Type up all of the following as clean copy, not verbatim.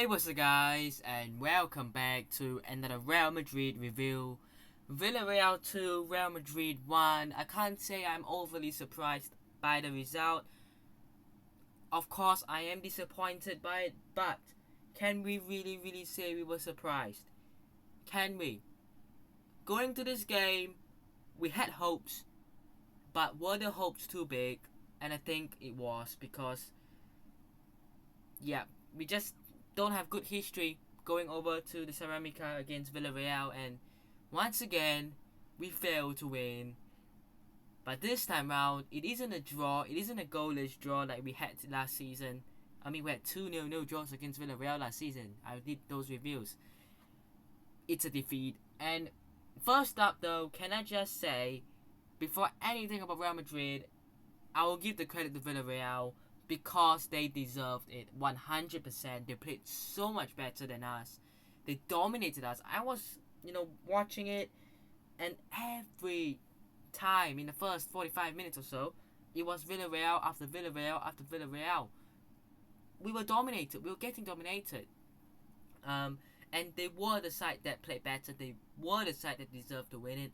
Hey, what's up guys, and welcome back to another Real Madrid review. Villarreal 2, Real Madrid 1. I can't say I'm overly surprised by the result. Of course, I am disappointed by it, but can we really say we were surprised? Can we? Going to this game, we had hopes, but were the hopes too big? And I think it was because, yeah, we just don't have good history going over to the Ceramica against Villarreal, and once again we failed to win. But this time round, it isn't a draw, it isn't a goalless draw like we had last season. I mean, we had 2-0 draws against Villarreal last season. I did those reviews. It's a defeat. And first up though, can I just say, before anything about Real Madrid, I will give the credit to Villarreal because they deserved it 100%. They played so much better than us. They dominated us. I was, watching it, and every time in the first 45 minutes or so, it was Villarreal after Villarreal after Villarreal. We were dominated. We were getting dominated. And they were the side that played better. They were the side that deserved to win it.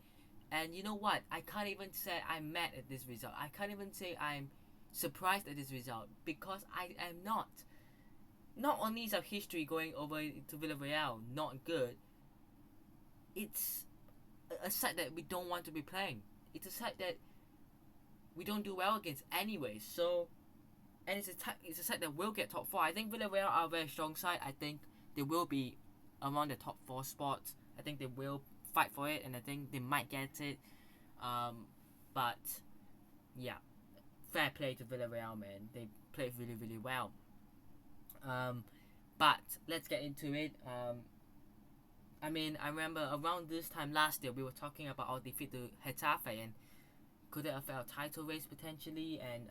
And you know what? I can't even say I'm mad at this result. I can't even say I'm surprised at this result because I am not. Not only is our history going over to Villarreal not good, it's a side that we don't want to be playing. It's a side that we don't do well against anyway. So, and it's a side that will get top 4. I think Villarreal are a very strong side. I think they will be around the top 4 spots. I think they will fight for it, and I think they might get it. But yeah, fair play to Villarreal, man. They played really well. But let's get into it. I remember around this time last year we were talking about our defeat to Getafe and could it affect our title race potentially, and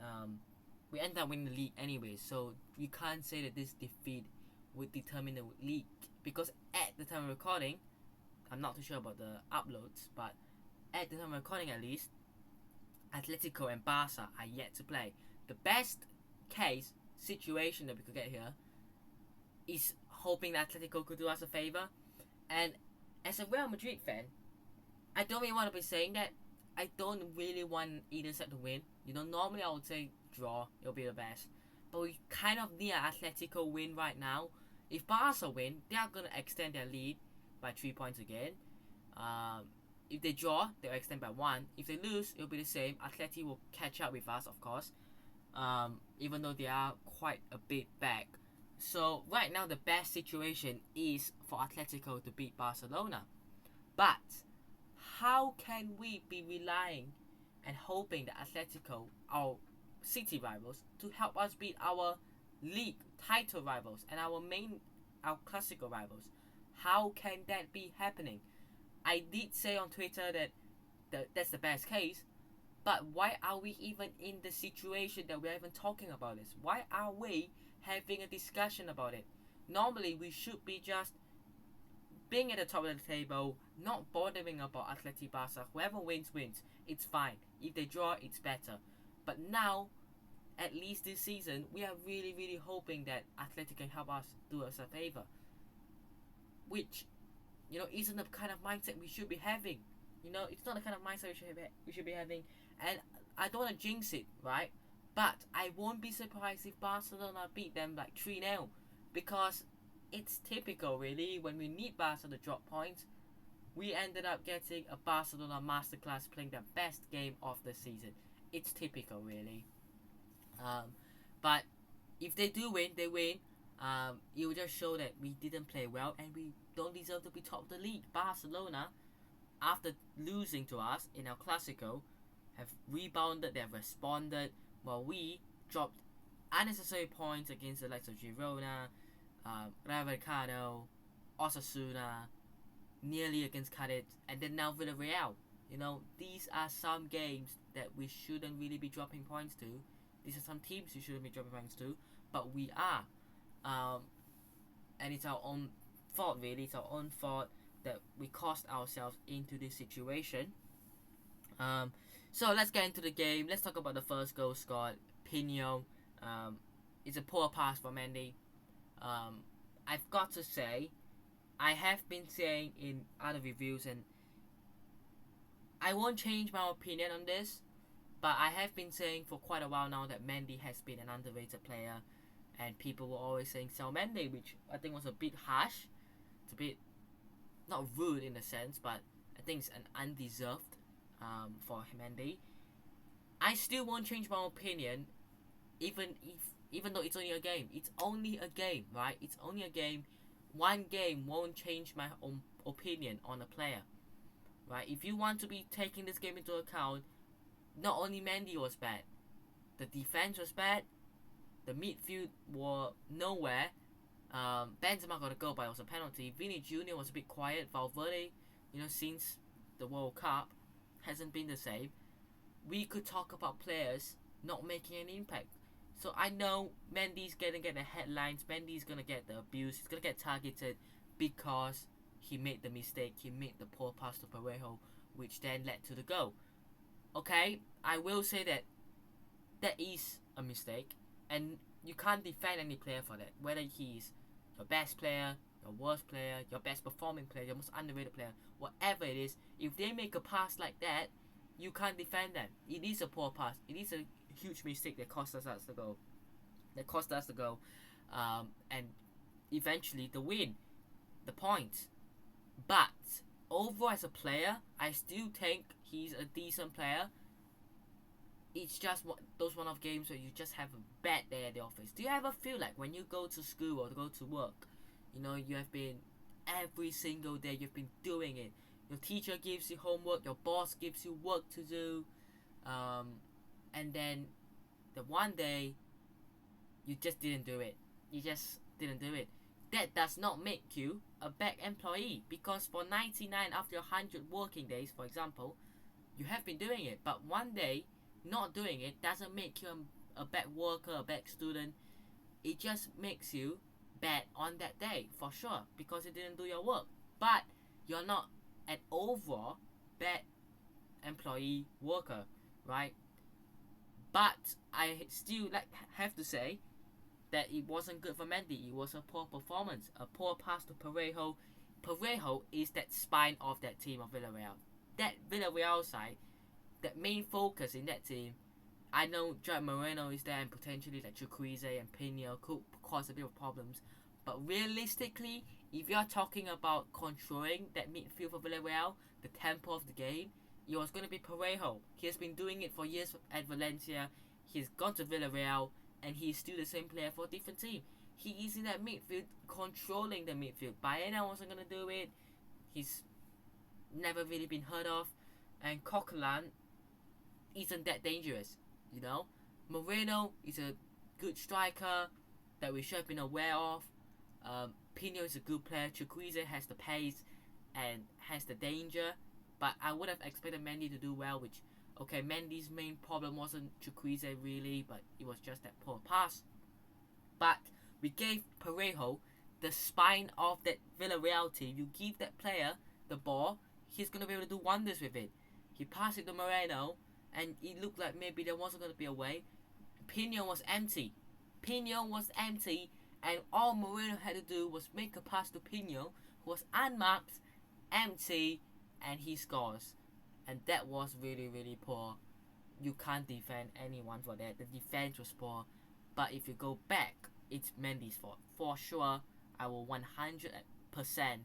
we ended up winning the league anyway. So you can't say that this defeat would determine the league because at the time of recording, I'm not too sure about the uploads, but at the time of recording at least, Atletico and Barca are yet to play. The best case situation that we could get here is hoping that Atletico could do us a favour. And as a Real Madrid fan, I don't really want to be saying that. I don't really want either side to win. Normally I would say draw, it'll be the best. But we kind of need an Atletico win right now. If Barca win, they are going to extend their lead by 3 points again. If they draw, they'll extend by 1. If they lose, it'll be the same. Atleti will catch up with us, of course. Even though they are quite a bit back. So right now the best situation is for Atletico to beat Barcelona. But how can we be relying and hoping that Atletico, our city rivals, to help us beat our league title rivals and our classical rivals? How can that be happening? I did say on Twitter that that's the best case, but why are we even in the situation that we're even talking about this? Why are we having a discussion about it? Normally we should be just being at the top of the table, not bothering about Atleti Barca. Whoever wins, it's fine. If they draw, it's better. But now, at least this season, we are really hoping that Atleti can help us, do us a favour. Which, isn't the kind of mindset we should be having. It's not the kind of mindset we should be having. And I don't want to jinx it, right? But I won't be surprised if Barcelona beat them like 3-0. Because it's typical, really. When we need Barca to drop points, we ended up getting a Barcelona masterclass playing their best game of the season. It's typical, really. But if they do win, they win. It will just show that we didn't play well and we don't deserve to be top of the league. Barcelona, after losing to us in our Clásico, have rebounded, they have responded, while we dropped unnecessary points against the likes of Girona, Real Madrid, Osasuna, nearly against Cadiz, and then now Villarreal. These are some games that we shouldn't really be dropping points to. These are some teams we shouldn't be dropping points to, but we are. And it's our own fault, really. It's our own fault that we caused ourselves into this situation. So let's get into the game. Let's talk about the first goal scored. Pino. It's a poor pass from Mendy. I've got to say, I have been saying in other reviews, and I won't change my opinion on this, but I have been saying for quite a while now that Mendy has been an underrated player, and people were always saying sell Mendy, which I think was a bit harsh. It's a bit not rude in a sense, but I think it's an undeserved for Mendy. I still won't change my opinion, even though it's only a game. It's only a game, right? It's only a game. One game won't change my own opinion on a player, right? If you want to be taking this game into account, not only Mendy was bad, the defense was bad, the midfield were nowhere. Benzema got a goal, but it was a penalty. Vini Jr. was a bit quiet. Valverde, since the World Cup, hasn't been the same. We could talk about players not making an impact. So I know Mendy's gonna get the headlines. Mendy's gonna get the abuse. He's gonna get targeted because he made the mistake. He made the poor pass to Parejo, which then led to the goal. Okay, I will say that is a mistake, and you can't defend any player for that. Whether he's your best player, your worst player, your best performing player, your most underrated player, whatever it is, if they make a pass like that, you can't defend them. It is a poor pass. It is a huge mistake that cost us the goal. And eventually the win, the points. But overall as a player, I still think he's a decent player. It's just those one-off games where you just have a bad day at the office. Do you ever feel like when you go to school or go to work, you have been every single day you've been doing it. Your teacher gives you homework, your boss gives you work to do, and then the one day you just didn't do it. That does not make you a bad employee, because for 99 after 100 working days, for example, you have been doing it. But one day not doing it doesn't make you a bad worker, a bad student. It just makes you bad on that day, for sure, because you didn't do your work. But you're not an overall bad employee worker, right? But I still have to say that it wasn't good for Mendy. It was a poor performance, a poor pass to Parejo. Parejo is that spine of that team of Villarreal. That Villarreal side, that main focus in that team. I know Jack Moreno is there, and potentially like Chukwueze and Pino could cause a bit of problems. But realistically, if you're talking about controlling that midfield for Villarreal, the tempo of the game, it was going to be Parejo. He has been doing it for years at Valencia. He's gone to Villarreal, and he's still the same player for a different team. He is in that midfield, controlling the midfield. Baena wasn't going to do it. He's never really been heard of. And Coquelin isn't that dangerous, Moreno is a good striker that we should have been aware of. Pino is a good player. Chukwueze has the pace and has the danger. But I would have expected Mendy to do well, which, okay, Mendy's main problem wasn't Chukwueze really, but it was just that poor pass. But we gave Parejo the spine of that Villarreal team. You give that player the ball, he's going to be able to do wonders with it. He passed it to Moreno, and it looked like maybe there wasn't going to be a way. Pino was empty, and all Moreno had to do was make a pass to Pino, who was unmarked, empty, and he scores. And that was really, really poor. You can't defend anyone for that. The defense was poor. But if you go back, it's Mendy's fault. For sure, I will 100%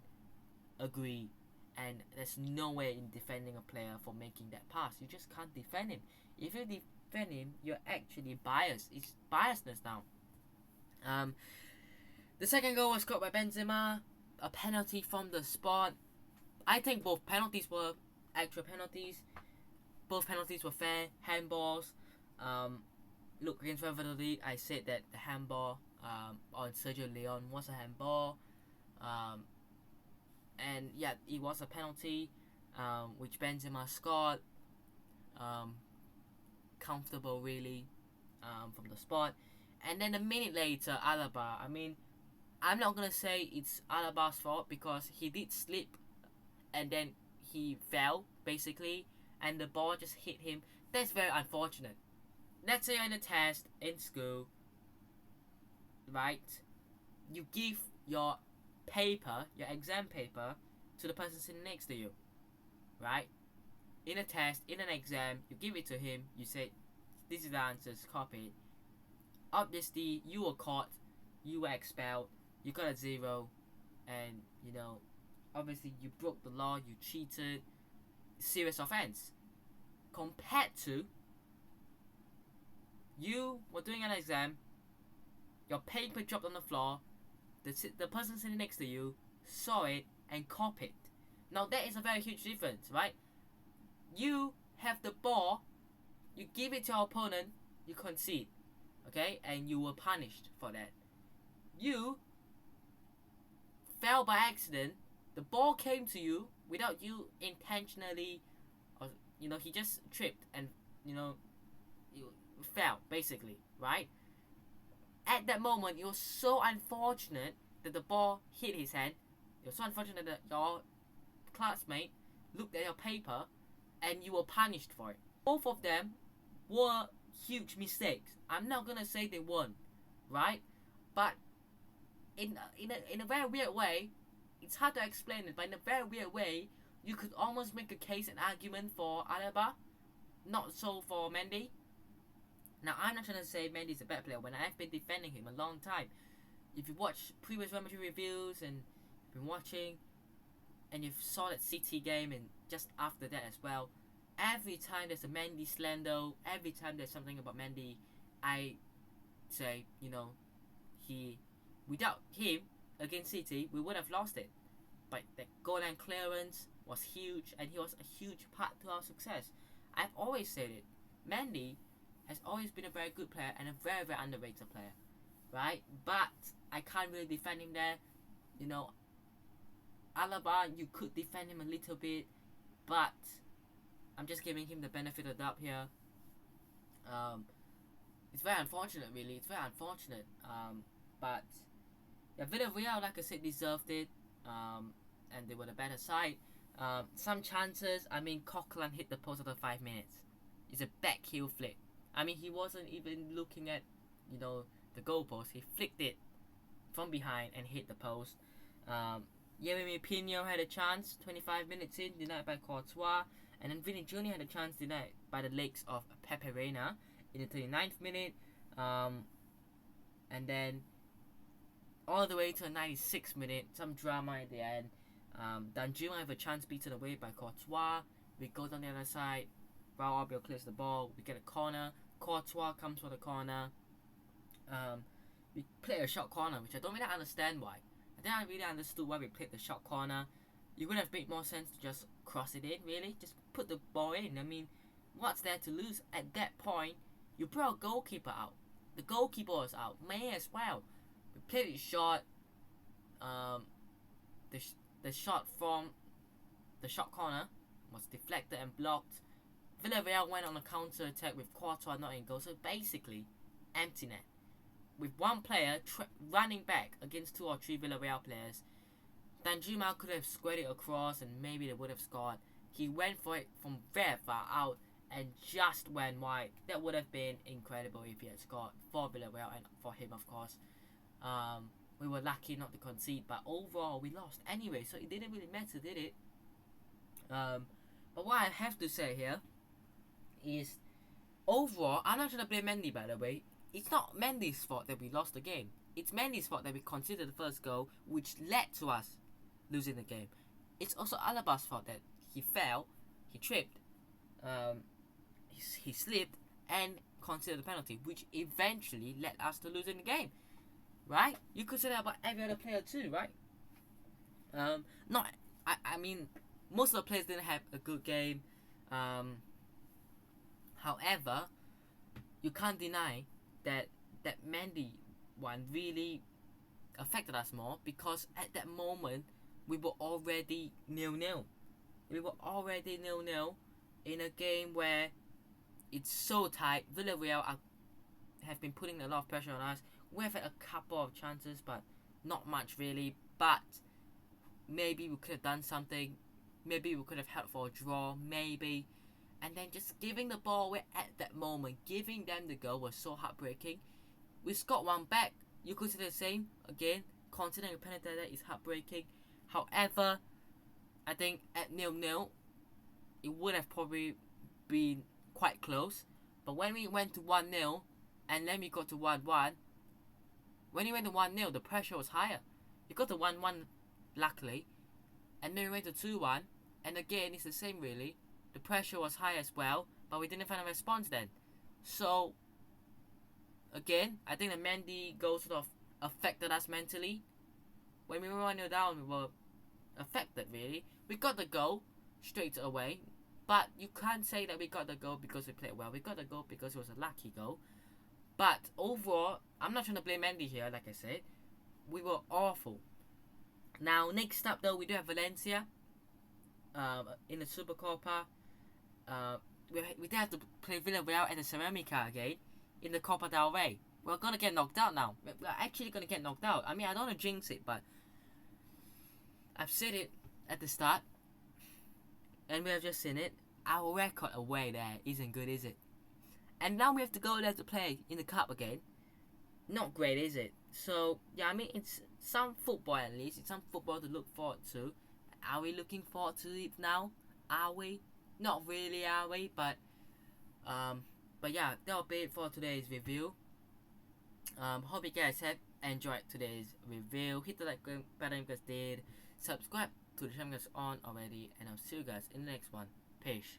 agree. And there's no way in defending a player for making that pass. You just can't defend him. If you defend him, you're actually biased. It's biasness now. The second goal was scored by Benzema. A penalty from the spot. I think both penalties were actual penalties. Both penalties were fair. Handballs. Look, against Real Madrid, I said that the handball on Sergio Leon was a handball. And yeah, it was a penalty, which Benzema scored. Comfortable, really, from the spot. And then a minute later, Alaba. I mean, I'm not gonna say it's Alaba's fault, because he did slip, and then he fell basically, and the ball just hit him. That's very unfortunate. Let's say you're in a test in school, right? You give your paper, your exam paper, to the person sitting next to you, right? In a test, in an exam, you give it to him, you say, this is the answers, copy it. Obviously, you were caught, you were expelled, you got a 0, and, you know, obviously you broke the law, you cheated, serious offense. Compared to, you were doing an exam, your paper dropped on the floor, the person sitting next to you saw it and copied. Now that is a very huge difference, right? You have the ball, you give it to your opponent, you concede, okay, and you were punished for that. You fell by accident, the ball came to you without you intentionally, or he just tripped and you fell basically, right? At that moment, it was so unfortunate that the ball hit his hand. It was so unfortunate that your classmate looked at your paper and you were punished for it. Both of them were huge mistakes. I'm not gonna say they won, right? But in a very weird way, it's hard to explain it, but in a very weird way, you could almost make a case and argument for Alaba, not so for Mendy. Now, I'm not trying to say Mendy's a better player when I've been defending him a long time. If you watch previous Real Madrid reviews and been watching, and you saw that City game and just after that as well, every time there's a Mendy slander, every time there's something about Mendy, I say, without him against City, we would have lost it. But the goal line clearance was huge, and he was a huge part to our success. I've always said it. Mendy has always been a very good player and a very, very underrated player, right? But I can't really defend him there. Alaba, you could defend him a little bit, but I'm just giving him the benefit of the doubt here. It's very unfortunate, really. It's very unfortunate. But yeah, Villarreal, like I said, deserved it. And they were the better side. Some chances. I mean, Coquelin hit the post after 5 minutes. It's a back heel flick. I mean, he wasn't even looking at, the goalpost. He flicked it from behind and hit the post. Yeremy Pino had a chance 25 minutes in, denied by Courtois. And then Vinny Jr. had a chance denied by the legs of Pepe Reina in the 39th minute. And then all the way to the 96th minute, some drama at the end. Danjuma have a chance beaten away by Courtois. We go down the other side. Raul Albiol clears the ball. We get a corner. Courtois comes for the corner. We play a short corner, which I don't really understand why. I didn't really understood why we played the short corner. It would have made more sense to just cross it in, really. Just put the ball in. I mean, what's there to lose? At that point, you brought a goalkeeper out. The goalkeeper was out. May as well. We played it short. The shot from the short corner was deflected and blocked. Villarreal went on a counter attack with Courtois not in goal. So basically, empty net. With one player running back against 2 or 3 Villarreal players, Danjuma could have squared it across and maybe they would have scored. He went for it from very far out and just went wide. That would have been incredible if he had scored for Villarreal and for him, of course. We were lucky not to concede, but overall we lost anyway, so it didn't really matter, did it? But what I have to say here is, overall, I'm not trying to blame Mendy, by the way. It's not Mendy's fault that we lost the game. It's Mendy's fault that we conceded the first goal, which led to us losing the game. It's also Alaba's fault that he fell, he tripped, he slipped, and conceded the penalty, which eventually led us to losing the game. Right? You could say that about every other player too, right? I mean, most of the players didn't have a good game. However, you can't deny that Mendy one really affected us more, because at that moment we were already 0-0. We were already 0-0 in a game where it's so tight. Villarreal have been putting a lot of pressure on us. We have had a couple of chances, but not much really. But maybe we could have done something. Maybe we could have held for a draw. Maybe. And then just giving the ball away at that moment, giving them the goal was so heartbreaking. We scored one back. You could say the same again. considering a penalty that is heartbreaking. However, I think at 0-0, it would have probably been quite close. But when we went to 1-0, and then we got to 1-1, when we went to 1-0, the pressure was higher. We got to 1-1, luckily, and then we went to 2-1, and again, it's the same really. The pressure was high as well, but we didn't find a response then. So, again, I think the Mendy goal sort of affected us mentally. When we were 1-0 down, we were affected really. We got the goal straight away, but you can't say that we got the goal because we played well. We got the goal because it was a lucky goal. But overall, I'm not trying to blame Mendy here, like I said. We were awful. Now, next up though, we do have Valencia in the Supercopa. We do have to play Villarreal at the Ceramica again in the Copa del Rey. We're gonna get knocked out now. We're actually gonna get knocked out. I mean, I don't want to jinx it, but I've said it at the start, and we have just seen it. Our record away there isn't good, is it? And now we have to go there to play in the cup again. Not great, is it? So yeah, I mean, it's some football at least. It's some football to look forward to. Are we looking forward to it now? Are we? Not really, are we? But yeah, that'll be it for today's review. Hope you guys have enjoyed today's review. Hit the like button if you guys did. Subscribe to the channel if you guys aren't already, and I'll see you guys in the next one. Peace.